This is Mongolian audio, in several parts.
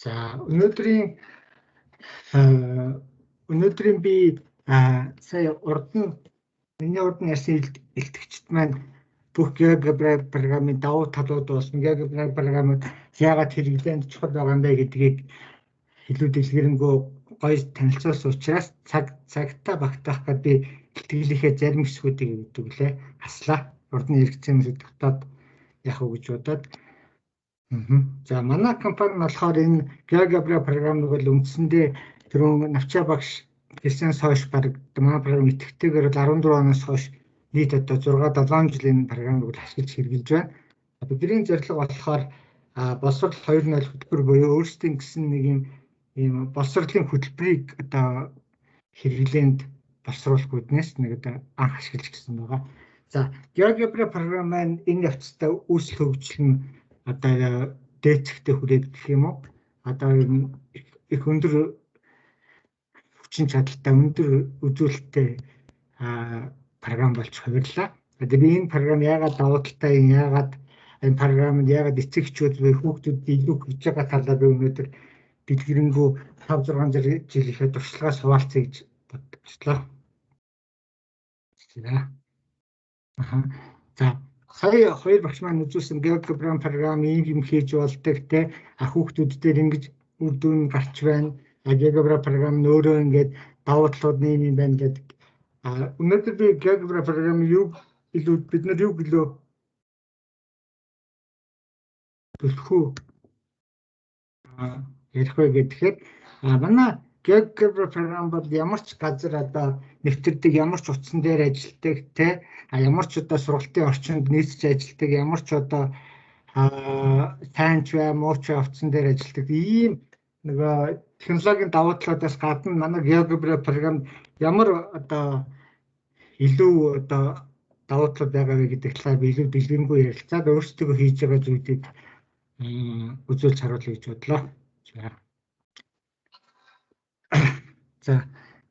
За өнөөдрийн би сая миний урд нь ярьсан илтгэгчд маань бүх GeoGebra програмын давуу талууд болсон GeoGebra програмууд яагаад хэрэглээнд чухал байгаа юм бэ гэдгийг илүү дэлгэрэнгүй гоё танилцуулсан учраас цагтаа багтаах гэдэг би илтгэлийнхээ зарим хэсгүүдийг өгдөглээ хаслаа. Урд нь хэрэгцээ мэт дотоод яг уу гэж бодоод. За манай компани болохоор энэ GeoGebra програмыг бол үндсэндээ түрүүн навчаа багш хэлсэнээс хойш баг манай програм идэвхтэйгээр 14 оноос хойш нийт одоо 6-7 жилийн програмыг ашиглаж хэрэгжилж байна. Бидний зорилго болохоор боловсрол 2.0 хөтөлбөр буюу өөрсдийн гэсэн нэг ийм боловсролын хөтөлбөрийг одоо хэрэглээнд боловсруулах үүднээс нэг одоо анх ашиглаж гисэн байгаа. За GeoGebra програм маань энэ явцдаа үүсэл хөгжил нь одоо дээцэгтэй хүрээд гэх юм уу? Одоо их өндөр хүчин чадалтай өндөр үзүүлэлттэй програм болж хувирлаа. Тэгээд би энэ програм яагаад давуу талтай яагаад энэ програмд яагаад эцэгчүүд буюу хүүхдүүдэд илүү хийж байгаа талаар би өнөөдөр дэлгэрэнгүй 5-6 жилийнхээ туршлагаас хуваалцъя гэж бодлоо. За сая хоёр багш маань үзүүлсэн GeoGebra програм юм хийж болдог те хүүхдүүд дээр ингэж үр дүн гарч байна. GeoGebra програм нь өөрөө ингээд давуу талууд юм байна гэдэг. Өнөөдөр би GeoGebra програм бид нар юу гэлөө төлхөө ярих вэ гэхээр манай GeoGebra програм бол ямар ч газар одоо нэвтэрдэг, ямар ч утсан дээр ажилладаг те ямар ч одоо сургалтын орчинд нийцж ажилладаг, ямар ч одоо сайн ч бай, муу ч утсан дээр ажилладаг ийм нөгөө технологийн давуу талуудаас гадна манай GeoGebra програм ямар одоо илүү одоо давуу тал байгаа вэ гэдэг талаар би илүү дэлгэрэнгүй ярилцаад өөрсдөө хийж байгаа зүйлийг үзүүлж харуулъя гэж бодлоо. За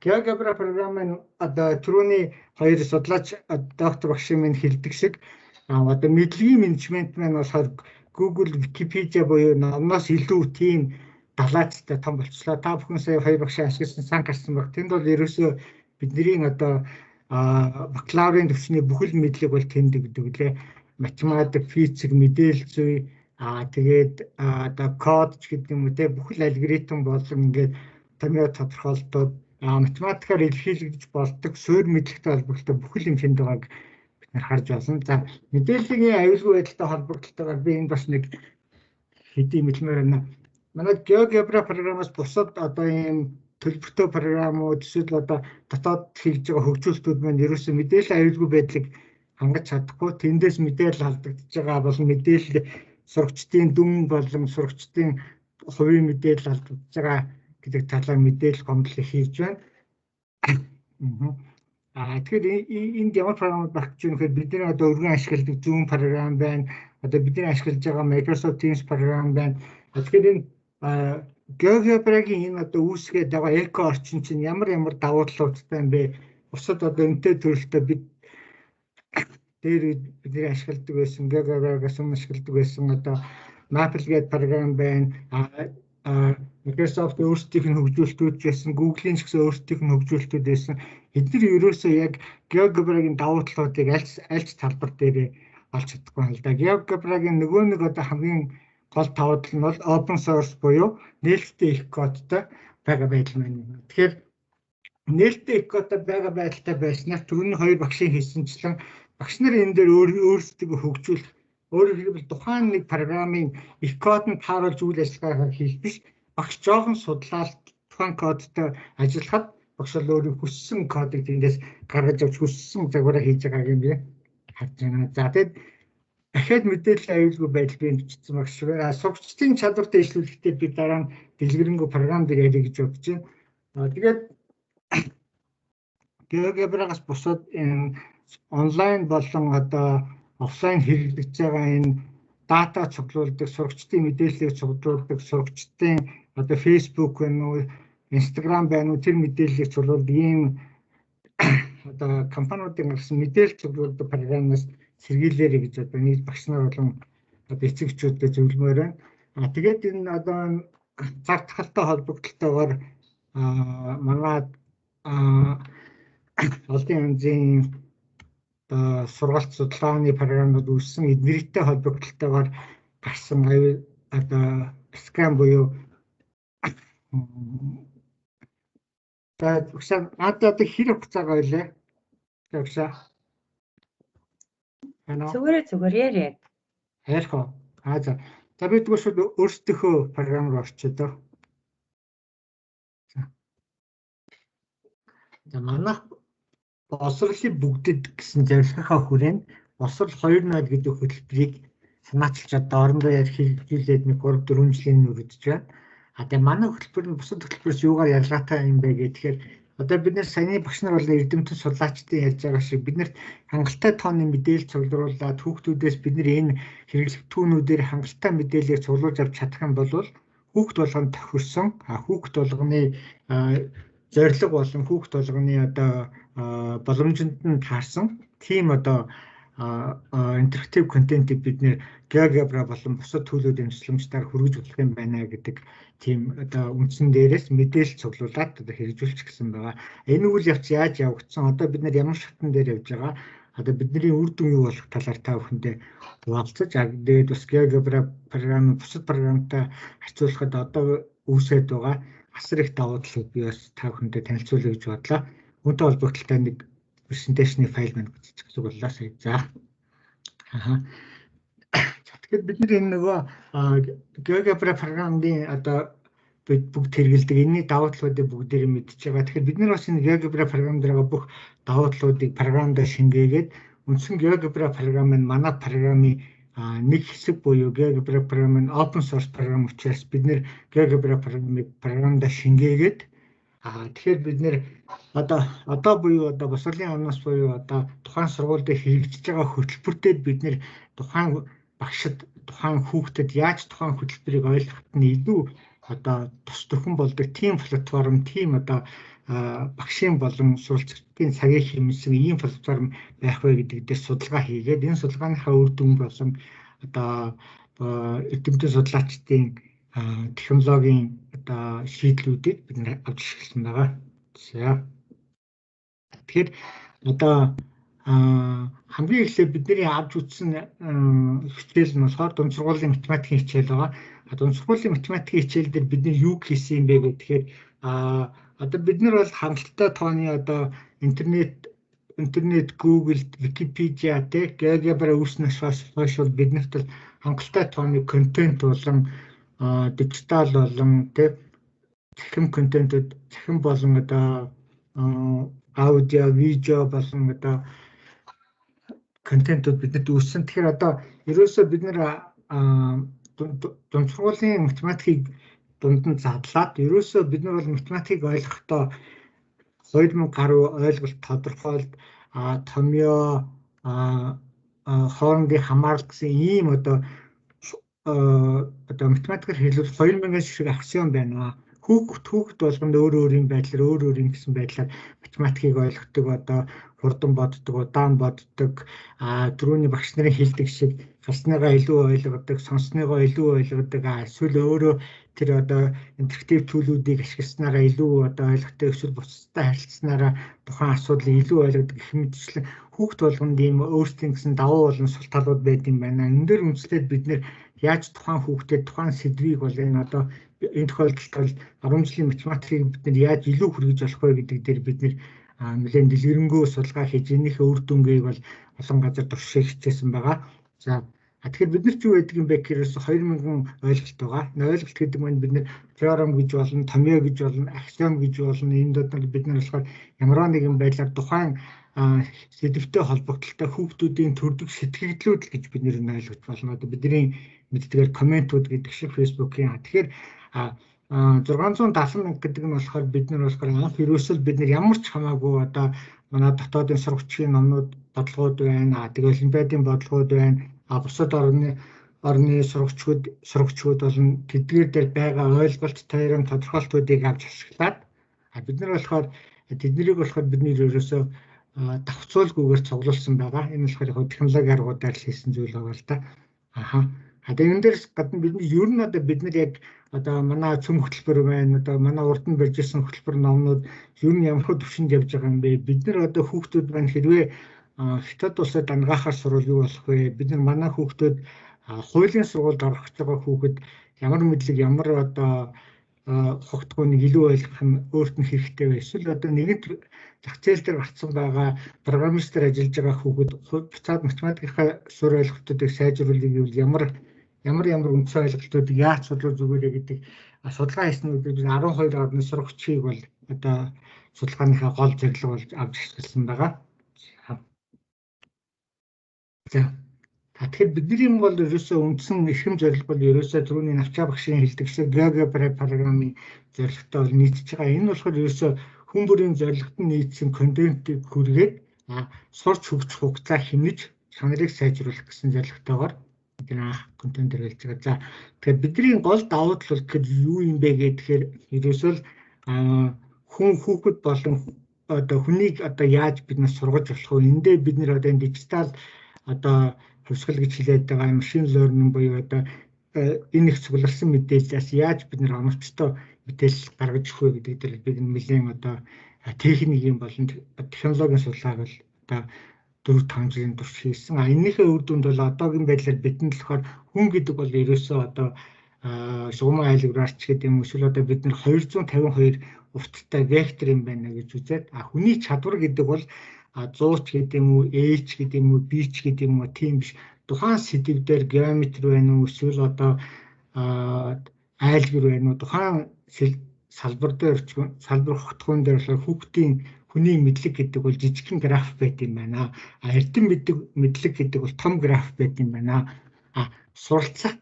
GeoGebra програмын одоо түрүүний хоёр судлаач доктор багшийн минь хэлдэг шиг одоо мэдлэгийн менежмент маань болохоор Google, Wikipedia буюу номноос илүү тийм далаацтай том болчихлоо. Та бүхэн сая хоёр багшийн ашигласан сан гарсан баг. Тэнд бол ерөөсөө бидний одоо бакалаврын төвчний бүхэл мэдлэг бол тэнд гэдэг лээ. Математик, физик, мэдээлэл зүй тэгээд одоо код ч гэдэг юм уу те бүхэл алгоритм болон ингээд томьёо тодорхойлолтууд математикаар илэрхийлэгдэж болдог суурь мэдлэгтэй холбогдолтой бүхэл юм тэнд байгааг бид нар харж байна. За мэдээллийн аюулгүй байдалтай холбогдолтойгоор би энэ бас нэг хэдийн мэлмээр байна. Манай GeoGebra програмаас бусад одоо ийм төлбөртэй програмууд эсвэл одоо дотоод хийж байгаа хөгжүүлэлтүүд маань ерөөсөө мэдээллийн аюулгүй байдлыг хангаж чадахгүй. Тэндээс мэдээлэл алдагдж байгаа болон мэдээлэл сурагчдын дүн болон сурагчдын хувийн мэдээлэл алдагдж байгаа гэдэг талаар мэдээлэл гомдлыг хийж байна. Тэгэхээр энд ямар програмууд багч юм гэхээр бидний одоо өргөн ашигладаг Zoom програм байна. Одоо бидний ашиглаж байгаа Microsoft Teams програм байна. Тэгэхээр энэ GeoGebra-гийн энэ одоо үүсгээд байгаа эко орчин чинь ямар давуу талуудтай юм бэ? Бусад одоо энэтэй төрөлтэй бидний ашигладаг байсан GeoGebra-гаас өмнө ашигладаг байсан одоо Maple гэдэг програм байна. Microsoft өөрсдийнх нь хөгжүүлэлтүүд байсан, Google-ийн ч гэсэн өөрсдийнх нь хөгжүүлэлтүүд байсан. Эдгээр ерөөсөө яг GeoGebra-гийн давуу талуудыг аль ч талбар дээр олж чадахгүй юм л да. GeoGebra-гийн нөгөө нэг одоо хамгийн гол давуу тал нь бол open source буюу нээлттэй их кодтой байгаа байдал маань. Тэгэхээр нээлттэй их кодтой байгаа байдалтай байснаар түрүүний хоёр багшийн хэлсэнчлэн багш нар энэ дээр өөрсдөө хөгжүүлэх өөрөөр хэлбэл тухайн нэг програмын их кодыг тааруулж үйл ажиллагаагаа хийх биш. Багш жоохон судлаад тухайн кодтой ажиллахад багш л өөрийн хүссэн кодыг тэндээс гаргаж авч хүссэн загвараа хийж байгааг юм би харж байна. За тэгэд дахиад мэдээлэл аюулгүй байдал би бичсэн багш. Сурагчдын чадвар дэвшлүүлэхдээ би дараа нь дэлгэрэнгүй програм дээр ярих гэж бодож байна. Тэгээд GeoGebra-гаас бусад онлайн болон одоо офлайн хэрэглэж байгаа энэ дата цуглуулдаг, сурагчдын мэдээллийг цуглуулдаг, сурагчдын одоо Facebook байна уу, Instagram байна уу тэр мэдээллийг цуглуулдаг ийм одоо компаниудын гаргасан мэдээлэл цуглуулдаг програмнаас сэргийлээрэй гэж одоо нийт багш нар болон одоо эцэгчүүдэд зөвлөмөр байна. Тэгээд энэ одоо зардахалтай холбогдлолтойгоор манай олон янзын сургалт судалгааны програмууд үүссэн эднэртэй холбогдлолтойгоор гарсан одоо скам буюу одоо хэр хугацаагаа байлаа. Зүгээр яриа. Ярих уу? За бид шууд өөрсдийнхөө програм руу орчоо доо. За манай боловсролын бүгдэд гэсэн зорилгынхаа хүрээнд боловсрол 2.0 гэдэг хөтөлбөрийг санаачилж одоо орондоо хэрэгжүүлээд 3-4 жилийн үргэлжлэж байна. Тэгээ манай хөтөлбөр нь бусад хөтөлбөрөөс юугаар ялгаатай юм бэ гэхээр одоо бид нэр саяны багш нар бол эрдэмтэн судлаачдын ярьж байгаа шиг бид нарт хангалттай тооны мэдээлэл цуглуулад хүүхдүүдээс бид нар энэ хэрэглэгтүүнүүдээр хангалттай мэдээллийг цуглуулж авч чадах юм бол хүүхд болгонд тохирсон хүүхд болгоны зорилго болон хүүхд болгоны одоо боломжинд нь таарсан тийм одоо интерактив контентыг бид нэр GeoGebra болон бусад төлөвлөлийн төсөлмжтаар хүргэж болох юм байна гэдэг тийм одоо үндсэн дээрээс мэдээлэл цуглуулад одоо хэрэгжүүлчих гэсэн байгаа. Энэ үйл явц яаж явагдсан? Одоо бид нар ямар шатн дээр явж байгаа? Одоо бидний үр дүн юу болох талаар та бүхэндээ хуваалцаж, тэгээд бас GeoGebra програм бусад програмтай харьцуулахад одоо үүсээд байгаа асар их давуу талыг би бас та бүхэндээ танилцуулъя гэж бодлоо. Үүнтэй холбогдлолтой нэг презентацийн файл маань бичих гэсэн боллоо сая. За. Тэгэхээр бид энэ нөгөө GeoGebra програмын одоо бид бүгд хэрэгэлдэг энэний давуу талуудыг бүгдээрээ мэдж байгаа. Тэгэхээр бид нар бас энэ GeoGebra програм дээр бүх давуу талуудыг програмд шингээгээд үндсэн GeoGebra програм нь манай програмын нэг хэсэг буюу GeoGebra програм нь open source програм учраас бид нэр GeoGebra програмыг програмд шингээгээд тэгэхээр бид нэр одоо буюу одоо босрлын амнаас буюу одоо тухайн сургуульд хэрэгжиж байгаа хөтөлбөртөө бид нэр тухайн багшид тухайн хүүхдэд яаж тухайн хөтөлбөрийг ойлгоход нь илүү одоо тус төхөн болдог тийм платформ, тийм одоо багшийн болон суралцагчдын цагийг хэмнэсэн ийм платформ байх вэ гэдэг дээр судалгаа хийгээд энэ судалгааныхаа үр дүн болсон одоо эрдэмтэн судлаачдын технологийн одоо шийдлүүдийг бид нэр авч ирсэн байгаа. За. Тэгэхээр одоо хамгийн эхлээд бидний авч үзсэн хичээл нь болохоор дунд сургуулийн математикийн хичээл байгаа. Дунд сургуулийн математикийн хичээл дээр бид нар юу хийсэн юм бэ гэхээр одоо бид нар бол хангалттай тооны одоо интернет Google, Wikipedia тэг GeoGebra үүснээс хойш биднэрт бол хангалттай тооны контент болон дижитал болон тэг захим контентууд захим болон одоо аудио, видео болон одоо контентууд бидэд үүссэн. Тэгэхээр одоо ерөөсөө бид нэр дунд сургуулийн математикийг дундад задлаад ерөөсөө бид нар бол математикийг ойлгохдоо 2000 гаруй ойлголт тодорхойлт томьёо хоорондын хамаарал гэсэн ийм одоо математикээр хэлбэл 2000-аас шиг аксиом байна. Хүүхд болгонд өөр өөрийн гэсэн байдлаар математикийг ойлгодог одоо хурдан боддог, удаан боддог, түрүүний багш нарын хэлдэг шиг гарсныгаа илүү ойлгодог, сонссныгоо илүү ойлгодог, эсвэл өөрөө тэр одоо интерактив төлөвүүдийг ашигласнараа илүү одоо ойлгохтой, эсвэл бусдтай харилцснараа тухайн асуудлыг илүү ойлгодог гэх мэтчлэн хүүхд болгонд ийм өөрсдийн гэсэн давуу болон сул талууд байд юм байна. Энэ дээр үндэслээд бид нэр яаж тухайн хүүхдэд тухайн сэдвийг бол энэ одоо энэ тохиолдолд 10 жилийн математикийг бид нар яаж илүү хүргэж болох вэ гэдэг дээр бид нэр нэлээд дэлгэрэнгүй судалгаа хийж энийхээ үр дүнгийг бол олон газар туршиж хичээсэн байгаа. За тэгэхээр бид нар ч юу гэдэг юм бэ гэхээр 2000 ойлголт байгаа. Энэ ойлголт гэдэг нь бид нар теорем гэж болно, томьёо гэж болно, аксиом гэж болно. Энд дотор бид нар болохоор ямар нэгэн байдлаар тухайн сэдвтэй холбогдлолтой хүүхдүүдийн төрдөг сэтгэгдлүүд л гэж бид нэр ойлгож болно. Одоо бидний мэддгээр комментууд гэдэг шиг Facebook-ийн. Тэгэхээр 670 гэдэг нь болохоор бид нар болохоор анх ерөөсөө бид нар ямар ч хамаагүй одоо манай дотоодын сургагчийн номнууд бодлогууд байна. Тэгээ олимпиадын бодлогууд байна. Бусад орны сургагчид болон тэдгээр дээр байгаа ойлголт, теорем, тодорхойлтуудыг авч ашиглаад бид нар болохоор тэднийг болохоор бидний ерөөсөө давхцуулгүйгээр цуглуулсан байгаа. Энэ болохоор технологи аргуудаар л хийсэн зүйл байгаа л да. Одоо энэ дээрс гадна бидний ер нь одоо бид нар яг одоо манай цөм хөтөлбөр байна, одоо манай урд нь барьж ирсэн хөтөлбөр номнууд ер нь ямар төвшөнд явж байгаа юм бэ? Бид нар одоо хүүхдүүд маань хэрвээ хятад улсад ангахаар сурвал юу болох вэ? Бид нар манай хүүхдүүд хуулийн сургуульд орох гэж байгаа хүүхэд ямар мэдлэг, ямар одоо хогтгооныг илүү ойлгох нь өөрт нь хэрэгтэй вэ? Эсвэл одоо нэгэнт зах зээл дээр гарцсан байгаа программистээр ажиллаж байгаа хүүхэд буцаад математикийнхаа суурь ойлголтуудыг сайжруулах гэвэл ямар үндсэн ойлголтуудыг яаж судлах зүгээр гэдэг судалгаа хийсэн үед бид 12 орны сурагчийг бол одоо судалгааныхаа гол зорилго болж авч ашигласан байгаа. За тэгэхээр бидний бол ерөөсөө үндсэн эрхэм зорилго бол ерөөсөө түрүүний навчаа багшийн хэлдэг шиг GeoGebra програмын зорилготой бол нийцж байгаа. Энэ болохоор ерөөсөө хүн бүрийн зорилгот нь нийцсэн контентийг хүргээд сурч хөгжих хугацаа хэмнэж чанарыг сайжруулах гэсэн зорилготойгоор анх контент хэрэглэж байгаа. За тэгэхээр бидний гол давуу тал бол гэхэд юу юм бэ гэхээр ерөөсөө хүүхэд болон одоо хүнийг одоо яаж бид нар сургаж болох вэ? Эндээ бид нар одоо дижитал одоо хувьсгал гэж хэлээд байгаа машин learning буюу одоо энэ их цугларсан мэдээллээс яаж бид нар оновчтой мэдээлэл гаргаж өгөх вэ гэдэг дээр бид нэлээд одоо техникийн болон технологийн судалгааг бол одоо 4-5 жилийн турш хийсэн. Энэнийхээ үр дүнд бол одоогийн байдлаар бидэнд болохоор хүн гэдэг бол ерөөсөө одоо шугамын айлгуурч гэдэг юм эсвэл одоо бид нар 252 утгатай вектор юм байна гэж үзээд хүний чадвар гэдэг бол 100 ч гэдэг юм уу, H гэдэг юм уу, B ч гэдэг юм уу тийм биш. Тухайн сэдвээр геометри байна уу, эсвэл одоо айлгуур байна уу, тухайн салбар дээр салбар хотгоон дээр хүүхдийн хүний мэдлэг гэдэг бол жижигхэн граф байт юм байна. Эрдэм мэдлэг гэдэг бол том граф байт юм байна. Суралцах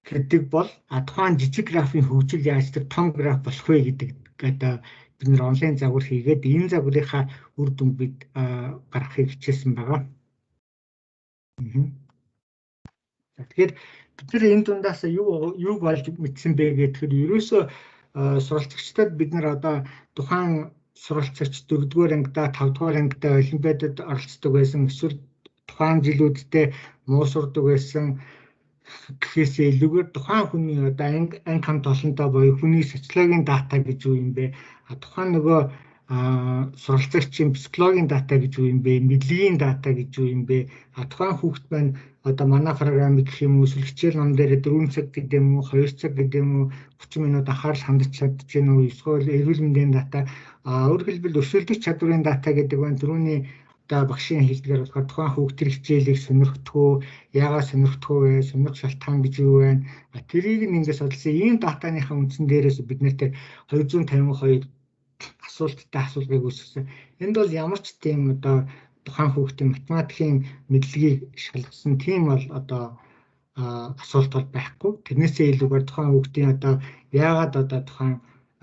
гэдэг бол тухайн жижиг графын хөгжил яаж тэр том граф болох вэ гэдэг одоо бид нэр онлайн загвар хийгээд энэ загварынхаа үр дүнд бид гаргахыг хичээсэн байгаа. Тэгэхээр бид нар энэ дундаас юу болж мэдсэн бэ гэхээр ерөөсөө суралцагчдад бид нар одоо тухайн суралцагч 4-р ангидаа 5-р ангидаа олимпиадад оролцдог байсан, эсвэл тухайн жилүүддээ муу сурдаг байсан гэхээсээ илүүгээр тухайн хүний одоо анги хамт олонтой боёо хүний социологийн дата гэж юу юм бэ? Тухайн нөгөө суралцагчийн психологийн дата гэж юу юм бэ? Мэдлэгийн дата гэж юу юм бэ? Тухайн хүүхэд маань одоо манай програмыг гэх юм уу, эсвэл хичээл ном дээр 4 цаг гэдэг юм уу, 2 цаг гэдэг юм уу, 30 минут анхаарал хандаж чадчихэв үү? Эсвэл эрүүл мэндийн дата, өөрөөр хэлбэл өршөлдөх чадварын дата гэдэг нь түрүүний одоо багшийн хэлдгээр болохоор тухайн хүүхдийн хичээлийг сонирхдаггүй, яагаад сонирхдаггүй вэ? Сонирх шалтгаан гэж юу вэ? Тэрийг ингээс бодлоо ийм датаныхаа үндсэн дээрээс бид нарт 252 асуулттай асуулгыг үүсгэсэн. Энд бол ямар ч тийм одоо тухайн хүүхдийн математикийн мэдлэгийг шалгасан тийм бол одоо асуулт бол байхгүй. Тэрнээсээ илүүгээр тухайн хүүхдийн одоо яагаад одоо тухайн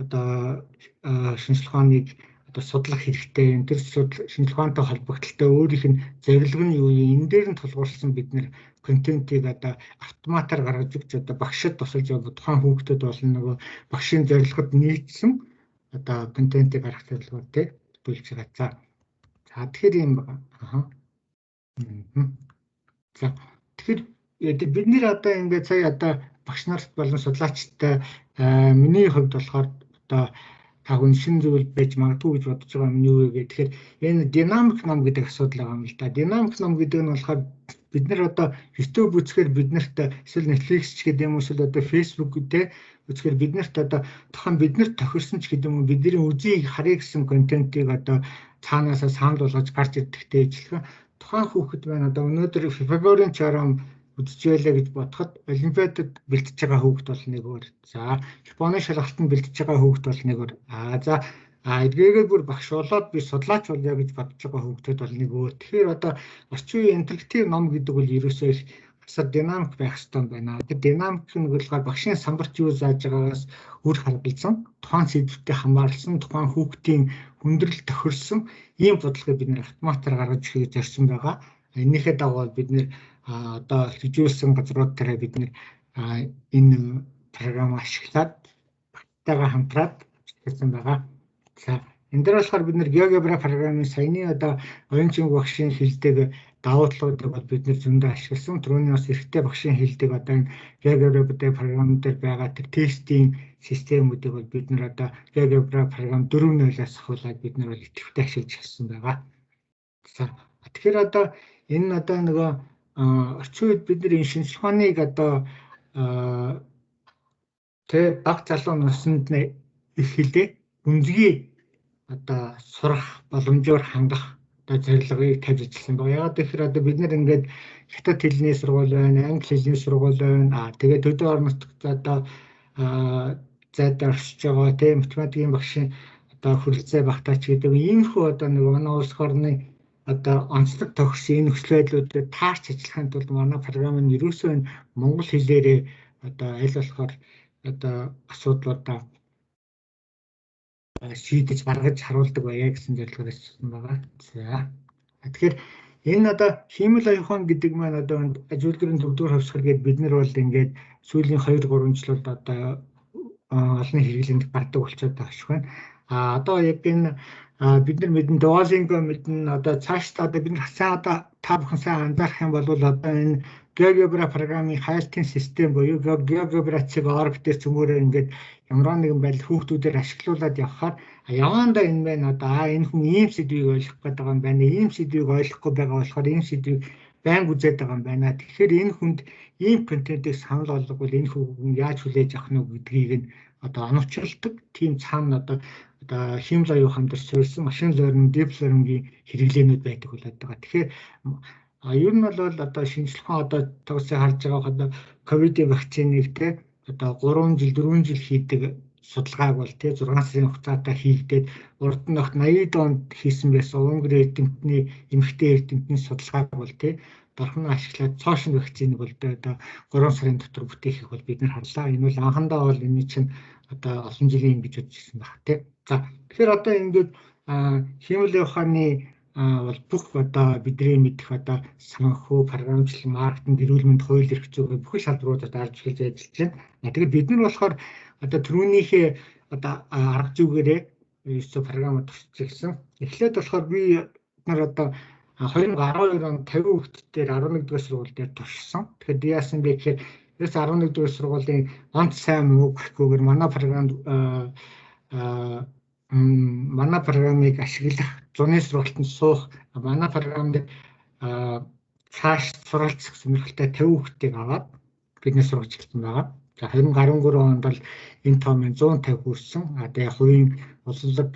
одоо шинжлэх ухааныг одоо судлах хэрэгтэй юм. Тэр шинжлэх ухаантай холбогдлолтой өөрийнх нь зорилго нь юу юм? Энэ дээр нь тулгуурласан бид нэр контентийг одоо автоматар гаргаж өгч одоо багшид тусалж тухайн хүүхдэд болон нөгөө багшийн зорилгод нийцсэн одоо контентийг гаргах зорилготой төлж байгаа. За тэгэхээр юм байна. За тэгэхээр бид нэр одоо ингээд сая одоо багш нарт болон судлаачтай миний хувьд болохоор одоо та хүн шин зүйл байж магадгүй гэж бодож байгаа юм юу вэ гэхээр энэ динамик ном гэдэг асуудал байгаа юм л да. Динамик ном гэдэг нь болохоор бид нар одоо YouTube үзэхээр биднэрт эсвэл Netflix ч гэдэг юм уу, эсвэл одоо Facebook гэдэг үзэхээр биднэрт одоо тухайн биднэрт тохирсон ч гэдэг юм уу, бидний үзийг харъя гэсэн контентийг одоо цаанаасаа саунд болгож гарч ирдэгтэй ижилхэн тухайн хүүхэд байна одоо өнөөдөр Pythagorean theorem үзэж байлаа гэж бодоход олимпиадад бэлтэж байгаа хүүхэд бол нэгөр. За Японы шалгалтанд бэлтэж байгаа хүүхэд бол нэгөр. За эдгээгээ бүр багш болоод би судлаач болъё гэж бодож байгаа хүүхдүүд бол нэгөр. Тэгэхээр одоо орчин үеийн интерактив ном гэдэг бол ерөөсөө их асар динамик байх ёстой байна. Тэр динамик нь болохоор багшийн самбарч юу зааж байгаагаас үр харгалзан, тухайн сэдвүүдэд хамаарлсан, тухайн хүүхдийн хүндрэл тохирсон ийм бодлогыг бид нэр автоматар гаргаж өгөхийг зорьсон байгаа. Энийхээ дагуу бид нэр одоо хэрэгжүүлсэн газрууд дээр бид нэр энэ програм ашиглаад багтайгаа хамтраад ажилласан байгаа. За энэ дээр болохоор бид нэр GeoGebra програмын саяны одоо оюун багшийн хэлдэг давуу талуудыг бол бид нэр зөндөө ашигласан. Түрүүний бас эртний багшийн хэлдэг одоо энэ GeoGebra програм дээр байгаа тэр тестийн системүүдийг бол бид нэр одоо GeoGebra програм 4.0-аас ахуулаад бид нэр бол идэвхтэй ашиглаж эхэлсэн байгаа. За тэгэхээр одоо энэ одоо нөгөө орчин үед бид нар энэ шинжлэх ухааныг одоо баг залуу наснд их хэлээ үнэлгээ одоо сурах боломжоор хангах одоо зорилгыг тавьж ажилласан байна. Яг тэгэхээр одоо бид нар ингээд хятад хэлний сургууль байна, англи хэлний сургууль байна. Тэгээд төдөө орон нутагт одоо зайд оршиж байгаа тийм математикийн багшийн одоо хүрэлцээ багтаач гэдэг иймэрхүү одоо нэг манай улс орны одоо онцлог тохирсон энэ нөхцөл байдлуудыг таарч ажиллахын тулд манай програм нь ерөөсөө энэ монгол хэлээрээ одоо аль болохоор одоо асуудлуудаа шийдэж гаргаж харуулдаг байя гэсэн зорилгоор ажилласан байгаа. За. Тэгэхээр энэ одоо хиймэл аюул хаан гэдэг маань одоо ажилтны төвдгөр хавсгал гэдэг бид нар бол ингээд сүүлийн 2-3 жил бол одоо олонний хэрэглээнд гардаг болчиход байгаа шүү байна. Одоо яг энэ бид нар мэдэн Duolingo мэдэн одоо цаашдаа одоо бид нар хасаа одоо та бүхэн сайн анзаарах юм бол одоо энэ GeoGebra програмын хайлтын систем буюу GeoGebra-цыг орг дээр цөмөрөө ингээд ямар нэгэн байдал хүүхдүүдээр ашиглуулад явхаар явандаа энэ байна одоо энэ хүн ийм сэдвийг ойлгох гэдэг юм байна. Ийм сэдвийг ойлгохгүй байгаа болохоор ийм сэдвийг байнга үзээд байгаа юм байна. Тэгэхээр энэ хүнд ийм контентыг санал болгохгүй энэ хүн яаж хүлээж авах нь гэдгийг нь одоо оновчилдог тийм цаана одоо хиймэл аюул хаан дээр суурьсан машин learning, deep learning-ийн хэрэглээнүүд байдаг болоод байгаа. Тэгэхээр ер нь бол одоо шинжлэх ухаан одоо тогсоо харж байгаа одоо ковидын вакциныг те одоо 3 жил 4 жил хийдэг судалгааг бол те 6 сарын хугацаатай хийгдээд урд нь 80 онд хийсэн байсан Унгарын эрдэмтний эмэгтэй эрдэмтний судалгааг бол те дархан ашиглаад цоошин вакциныг бол одоо 3 сарын дотор бүтээхийг бол бид нар харлаа. Энэ бол анхандаа бол энэ чинь одоо олон жилийн юм гэж бодчихсон баг те. За тэгэхээр одоо ингээд хиймэл аюул хааны бол бүх одоо бидний мэдэх одоо санхүү, програмчлал, маркетинг, эрүүл мэнд, хууль эрх зүйн бүх шалбаруудад орж эхэлж ажиллаж байна. Тэгэхээр бид нар болохоор одоо түрүүнийхээ одоо арга зүйгээрээ ерөөсөө програмд тусчихсан. Эхлээд болохоор би нар одоо 2012 онд 50 хүүхдээр 11-р сургууль дээр туршсан. Тэгэхээр яасан бэ гэхээр ерөөс 11-р сургуулийн онц сайн муу гэхгүйгээр манай програмыг ашиглах зуны сургалтанд суух манай програмд цааш суралцах сонирхолтой 50 хүүхдийг аваад биднээс сургаж эхэлсэн байгаа. За 2013 онд бол энэ тоон 150 хүрсэн. Тэгээ хувийн улслаг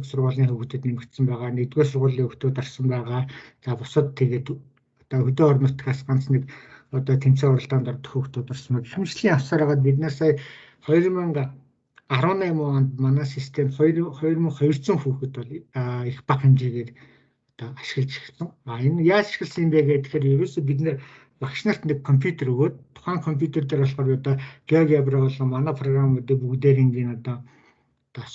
сургуулийн хүүхдүүд нэмэгдсэн байгаа. 1-р сургуулийн хүүхдүүд орсон байгаа. За бусад тэгээд одоо хөдөө орон нутгаас ганц нэг одоо тэмцээн уралдаанд ордог хүүхдүүд орсон. Хэмжлэлийн авсаар хагаад бид нар сая 2018 онд манай систем 2200 хүүхэд бол их бага хэмжээгээр одоо ашиглаж эхэлсэн. Энэ яаж ашигласан юм бэ гэхээр ерөөсөө бид нэр багш нарт нэг компьютер өгөөд тухайн компьютер дээр болохоор одоо GeoGebra болон манай програмуудыг бүгдээрийн одоо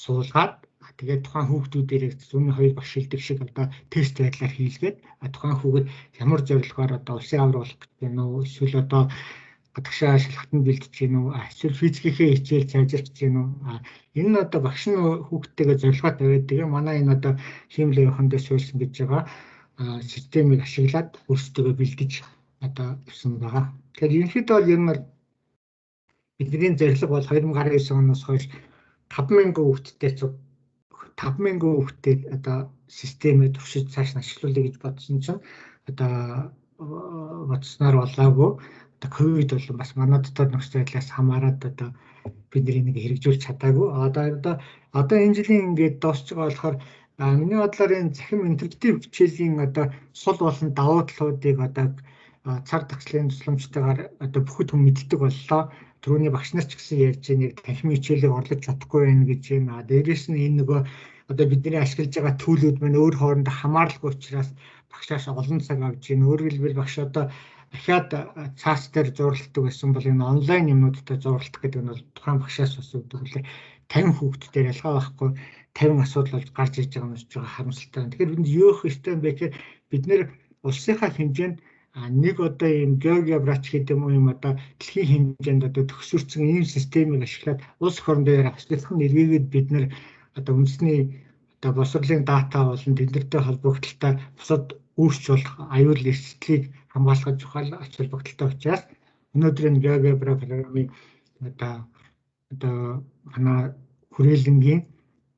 суулгаад тэгээд тухайн хүүхдүүдээр зүүнний хоёр багш хэлдэг шиг одоо тест байдлаар хийлгээд тухайн хүүхэд ямар зорилгоор одоо улсын аврал болох гэж байна уу эсвэл одоо гадагшаа шалгалтанд бэлдэж гин үү эсвэл физикийнхээ хичээл цаажирч гин үү энэ нь одоо багш нь хүүхдтэйгээ зорилгоо тавиад тэгээ манай энэ одоо хиймэл аюул хаан дээр суурьсан гэж байгаа системийг ашиглаад өөрсдөө бэлдэж одоо явсан байгаа. Тэгэхээр ерөнхийдөө бол ер нь бидний зорилго бол 2019 оноос хойш 5000 хүүхдэд одоо системээ туршиж цааш нь ашиглуулъя гэж бодсон чинь одоо бодсноор болоогүй. Одоо ковид бол бас манай дотоод нөхцөл байдлаас хамаарат одоо бидний нэг хэрэгжүүлж чадаагүй. Одоо энэ жилийн ингээд дуусч байгаа болохоор миний бодлоор энэ захим интерактив хичээлийн одоо сул болон давуу талуудыг одоо цар тахлын тусламжтайгаар одоо бүхэд хүн мэддэг боллоо. Түрүүний багш нар ч гэсэн ярьж нэг танхимын хичээлийг орлож чадахгүй байх гэж байна. Дээрээс нь энэ нөгөө одоо бидний ашиглаж байгаа төлөвлөд маань өөр хоорондоо хамааралгүй учраас багшаас олон цаг авч ийн. Өөрөөр хэлбэл багш одоо дахиад цаас дээр зурладаг гэсэн бол энэ онлайн юмнуудтай зурлах гэдэг нь бол тухайн багшаас асуудаг үлээ 50 хүүхдээр ялгаа байхгүй 50 асуудал болж гарч иж байгаа юм шиг харамсалтай. Тэгэхээр бид юу их ёстой юм бэ гэхээр бид нэр улсынхаа хэмжээнд нэг одоо ийм GeoGebra гэдэг юм одоо дэлхийн хэмжээнд одоо төгсөрсөн ийм системийг ашиглаад улс орноор ашиглах нь эргээгээд бид нэр одоо үндэсний одоо боловсролын дата болон тендертэй холбогдлолтой бусад үүсч болох аюул эрсдлийг хамгаалах чухал ач холбогдолтой учраас өнөөдөр энэ GeoGebra програмын одоо манай хүрээлэнгийн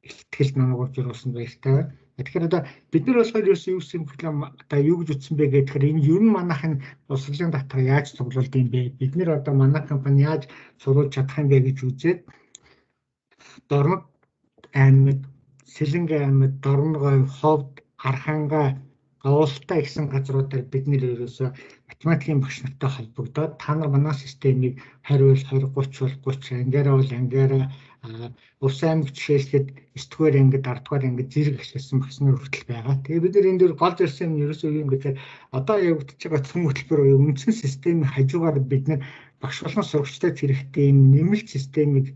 ихтгэл намайг зориулсан баяртай. Тэгэхээр одоо бид нар болохоор ерөөсөө юу гэсэн проблем одоо юу гэж утсан бэ гэхээр энэ ер нь манайхын боловсролын татвар яаж цуглуулд юм бэ? Бид нэр одоо манай компани яаж цуглуулж чадах юм бэ гэж үзээд Дорнод аймаг, Сэлэнгэ аймаг, Дорногой, Ховд, Арханга, Говьлтай гэсэн газруудаар бид нэр ерөөсөө математикийн багш нартай холбогдоод та нар манай системийг 20 бол 20, 30 бол 30, ангиараа бол ангиараа Увс аймагт жишээлхэд 9-р ангид 10-р ангид зэрэг ашигласан багш нар хүртэл байгаа. Тэгээ бид нар энэ дөр гол зорилго нь ерөөсөө юу юм гэхээр одоо явагдаж байгаа цөм хөтөлбөр буюу үндсэн системийн хажуугаар бид нар багш болон сурагчдад хэрэгтэй юм нэмэлт системийг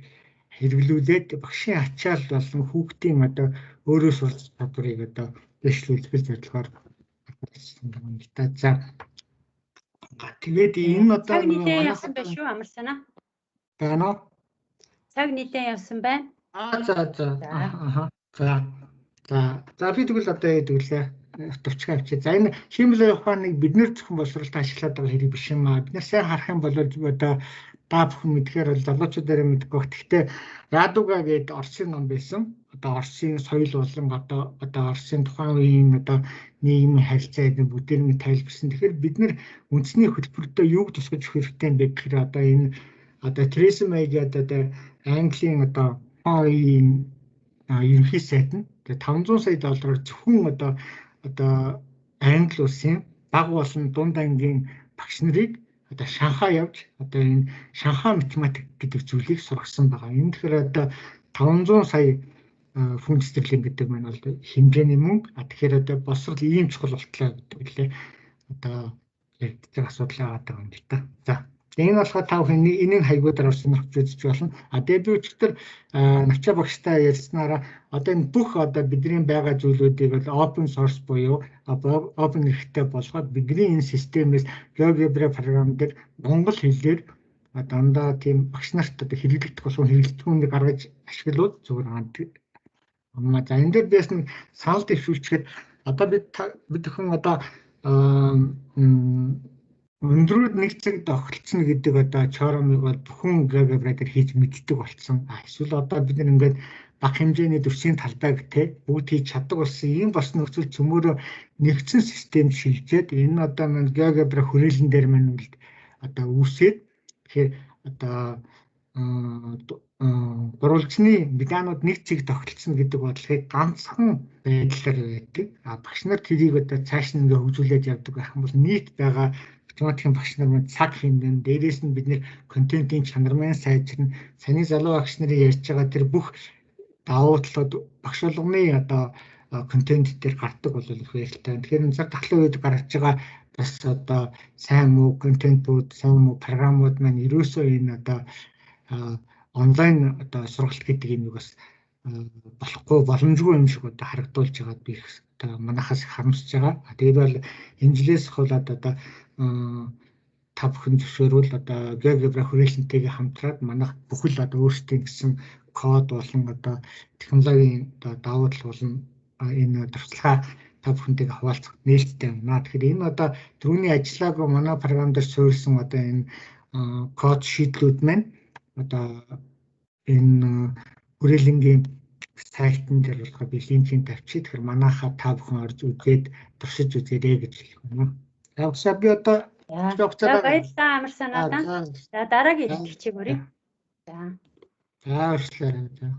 хэрэглүүлээд багшийн ачаал болон хүүхдийн одоо өөрөө сурч чадварыг одоо дэвшлүүлэх зорилгоор за тэгээд энэ одоо цаг нийтээ явсан байх шүү амар санаа. байна уу? Цаг нийтээ явсан байна. За би тэгвэл одоо хэдүүлээ төвчгөө авчи. За энэ химийн ухааныг бид нэр зөвхөн боловсролд ашиглаад байгаа хэрэг биш юм аа. Бид нар сайн харах юм бол одоо та бүхэн мэдхээр бол залуучуудаараа мэдгүй. Гэхдээ Радуга гэдэг Оросын ном байсан. Одоо Оросын соёл болон одоо Оросын тухайн үеийн одоо нийгмийн харилцаа гэдэг бүтээн тайлбарсан. Тэгэхээр бид нар үндэсний хөтөлбөртөө юуг тусгаж өгөх хэрэгтэй юм бэ гэхээр одоо энэ одоо Theresa May гэдэг одоо Английн одоо үеийн ерөнхий сайд нь 500 сая доллараар зөвхөн одоо Англи улсын баг болон дунд ангийн багш нарыг одоо Шанхай явж одоо энэ Шанхай математик гэдэг зүйлийг сургасан байгаа. Энэ тэгэхээр одоо 500 сая фунт стерлинг гэдэг маань бол хэмжээний мөнгө. Тэгэхээр одоо босрол ийм чухал болтлоо гэдэг лээ. Одоо яригдчих асуудал байгаа юм л та. За энэ болохоор та бүхэн энэний хаягуудаар сонирхож үзэж болно. Тэгээд би өчигдөр навчаа багштай ярьснараа одоо энэ бүх одоо бидний байгаа зүйлүүдийг бол open source буюу open хэрэгтэй болгоод бидний энэ системээс GeoGebra програм дээр монгол хэлээр дандаа тийм багш нарт одоо хэрэглэгдэх болсон хэрэглэгдэхүүнийг гаргаж ашиглууд зүгээр ханддаг. За энэ дээр дэс нэг санал дэвшүүлчихэд одоо бид хэн одоо өндрүүд нэг цаг тогтолцно гэдэг одоо чоромыг бол бүхэн GeoGebra дээр хийж мэддэг болсон. Эсвэл одоо бид нэг ингээд бага хэмжээний төвчийн талбайг бүгд хийж чаддаг болсон. Ийм бас нөхцөл цөмөөрөө нэгдсэн систем шилжээд энэ одоо GeoGebra хүрээлэн дээр маань одоо үүсээд тэгэхээр одоо гурвалжны медианууд нэг цэг тогтолцно гэдэг бодлогыг ганцхан байдлаар байдаг. Багш нар тэрийг одоо цааш нь ингээ хөгжүүлээд явдаг байх юм бол нийт байгаа математикийн багш нар маань цаг хэмнэн дээрээс нь бидний контентын чанар маань сайжирна. Саний залуу багш нарын ярьж байгаа тэр бүх давуу талууд багш болгоны одоо контент дээр гардаг бол их баяртай. Тэгэхээр энэ цаг тахлын үед гарч байгаа бас одоо сайн муу контентууд, сайн муу програмууд маань ерөөсөө энэ одоо онлайн одоо сургалт гэдэг юмыг бас болохгүй боломжгүй юм шиг одоо харагдуулж байгаад би одоо манайхаас харамсаж байгаа. Тэгээд бол энэ жилээс хаваад одоо та бүхэн зөвшөөрвөл одоо GeoGebra хүрээлэнтэйгээ хамтраад манайх бүхэл одоо өөрсдийн гэсэн код болон одоо технологийн одоо давуу тал болон энэ туршлагаа та бүхэнтэйгээ хуваалцах нээлттэй байна. Тэгэхээр энэ одоо түрүүний ажиллааг манай програм дээр суурилсан одоо энэ код шийдлүүд маань одоо энэ хүрээлэнгийн сайтн дээр болохоор би линкийг тавьчих. Тэгэхээр манайхаа та бүхэн орж үзээд туршиж үзээрэй гэж хэлэх юм. Явсаа би одоо баярлалаа амар санаадаа. За дараагийн хэлэлт чиг өрөө. За. За баярлалаа.